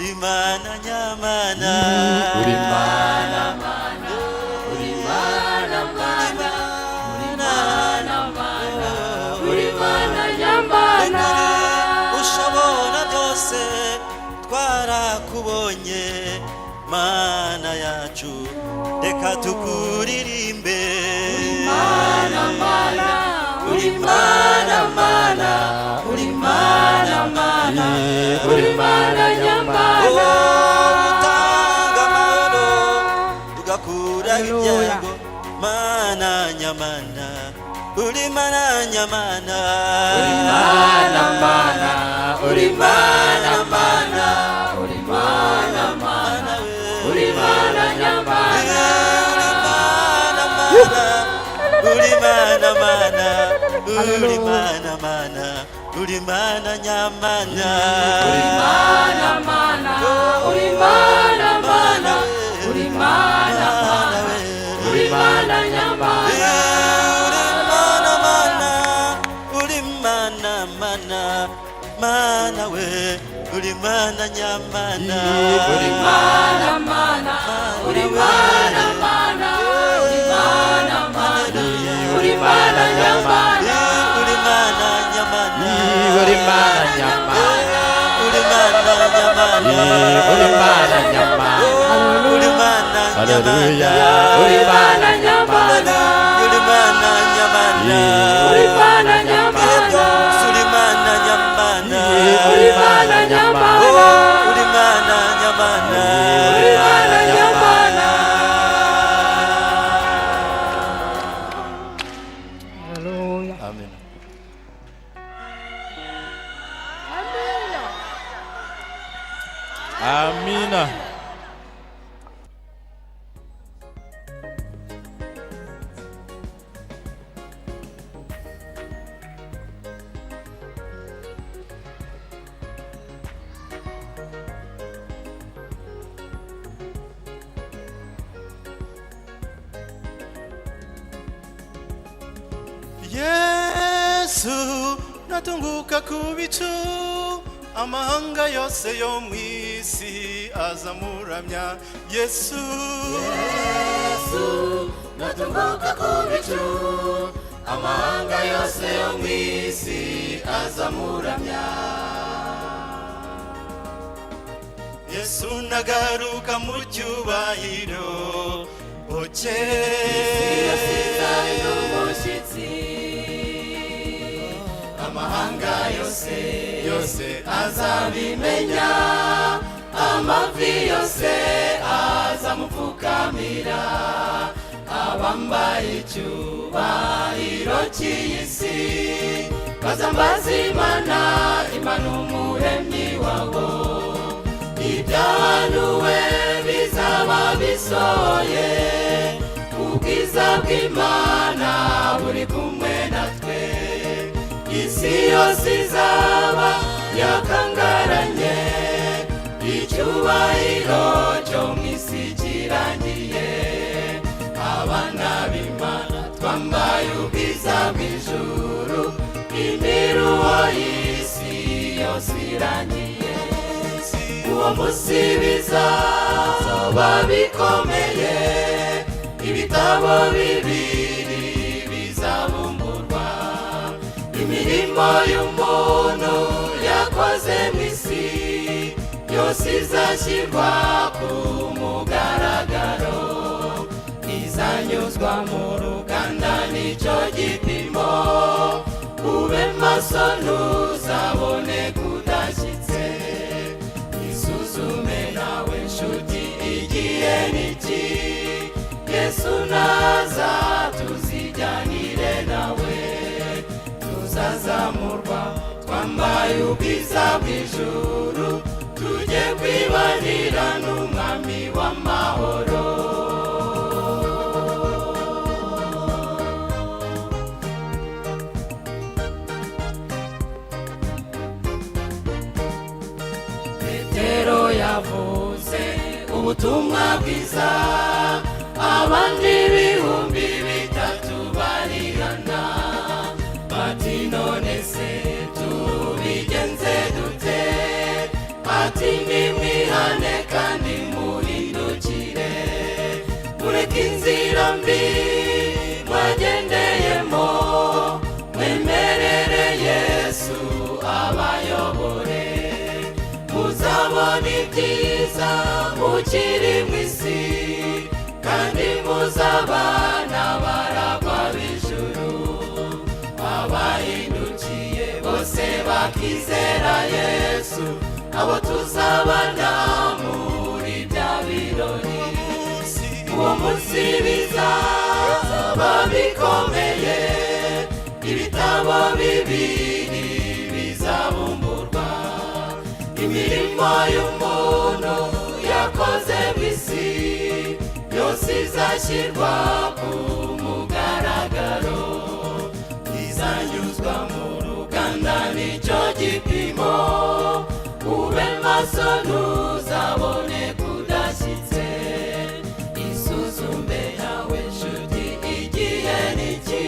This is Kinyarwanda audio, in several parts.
uri mana nyamana, uri mana mana, uri mana mana, uri mana mana, uri mana nyamana. Ushobora byose twarakubonye mana yacu, reka tukuririmbe. Mana mana, uri mana mana, uri mana mana, uri mana nyamana. Utanga amahoro tugakura ibyago, mana nyamana, uri mana nyamana, uri mana mana, uri mana mana, uri mana mana, uri mana nyamana. Uri mana mana, uri mana mana, uri mana nyamana, uri mana mana, uri mana mana, uri mana mana, uri mana nyamana. Uri mana mana, mana we, uri mana nyamana, uri mana mana, uri mana mana, uri mana mana, uri mana nyamana, uri mana nyamana, uri mana nyamana, uri mana nyamana, uri mana nyamana, uri mana haleluya, uri mana nyamana, uri mana nyamana, uri mana nyamana, uri mana nyamana, uri mana nyamana, uri mana nyamana, uri mana nyamana. Haleluya. Amen. Amina. Yesu natunguka ku bicu, amahanga yose yo mu isi azamuramya. Yesu Natunguka ku bicu, amahanga yose yo mu isi azamuramya. Yesu nagaruka mu cyubahiro, oke amahanga yose azabimenya, amavi yose azamupfukamira, abambaye icyubahiro cy'isi bazambaza Imana, Imana umuremyi wabo. Ibyahanuwe bizaba bisohoye, ubwiza bw'Imana buri kumwe natwe. Isi yose izaba yakangaranye, icyubahiro cyo mu isi kirangiye. Abana b'Imana twambaye ubwiza bw'ijuru, imiruho y'isi yose irangiye. Uwo munsi bizazoba bikomeye, ibitabo bibiri bizabumburwa, imirimo y'umuntu yakoze mu isi yose izashyirwa ku mugaragaro, izanyuzwa mu ruganda nicyo gipimo. Ube maso ntuzabone kudashyitse, isuzume nawe nshuti igihe niki. Yesu naza tuzijyanire nawe, tuzazamurwa twambaye ubwiza bw'ijuru, tujye kwibanira n'umwami w'amahoro. Petero yavuze ubutumwa bwiza, abandi ibihumbi bitatu barihana, bati none se tubigenze dute? Ati nimwiha mwihane kandi muhindukire, mureke inzira mbi mwagendeyemo, mwemerere Yesu abayobore, muzabona ibyiza mukiri mu isi, kandi muzabana baragwa b'ijuru. Abahindukiye bose bakizera Yesu, abo tuzabana muri bya birori. Uwo munsi bizaba bikomeye, ibitabo bibiri bizabumburwa, imirimo y'umuntu yakoze mu isi yose izashyirwa ku mugaragaro, izanyuzwa mu ruganda nicyo gipimo. Ube maso ntuzabone kudashyitse, isuzume nawe nshuti igihe niki,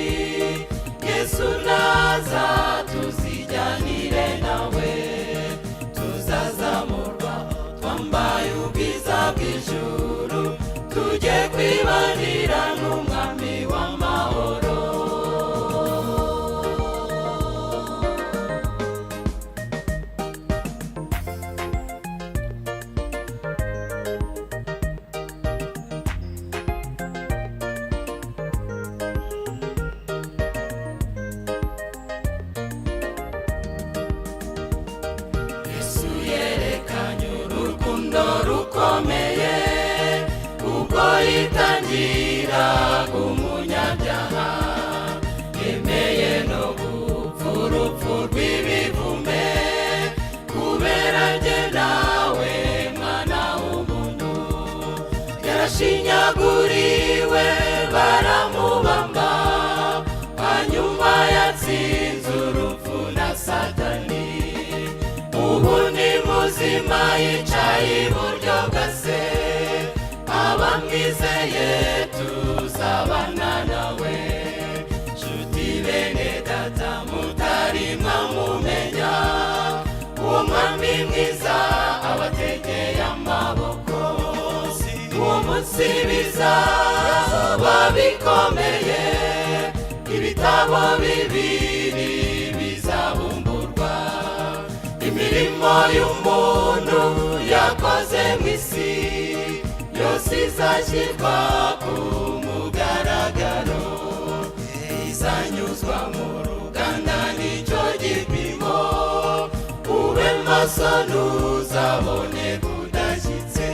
Yesu naza tuzijyanire nawe, tuzazamurwa twambaye ubwiza bw'ijuru, tujye kwibanira n'umwami w'amahoro. Yesu yerekanye urukundo rukomeye, ubwo yitangira umunyabyaha, yemeye no gupfa urupfu rw'ibivume, kubera njye nawe mwana w'umuntu. Yarashinyaguriwe baramubamba, hanyuma yatsinze urupfu na Satani, ubu ni muzima yicaye iburyo bwa Se. Abamwizeye tuzabana nawe, nshuti bene data mutari mwamumenya, uwo mwami mwiza abategeye amaboko. Uwo munsi bizaba bikomeye, ibitabo bibiri bizabumburwa, imirimo y'umuntu yakoze mu isi yose izashyirwa ku mugaragaro, izanyuzwa mu ruganda nicyo gipimo. Ube maso ntuzabone kudashyitse,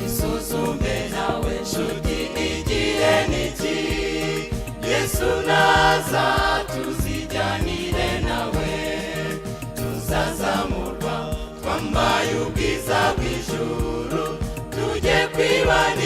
isuzume nawe nshuti igihe niki, Yesu naza tuzijyanire nawe, tuzazamurwa twambaye ubwiza bw'ijuru, tujye kwibana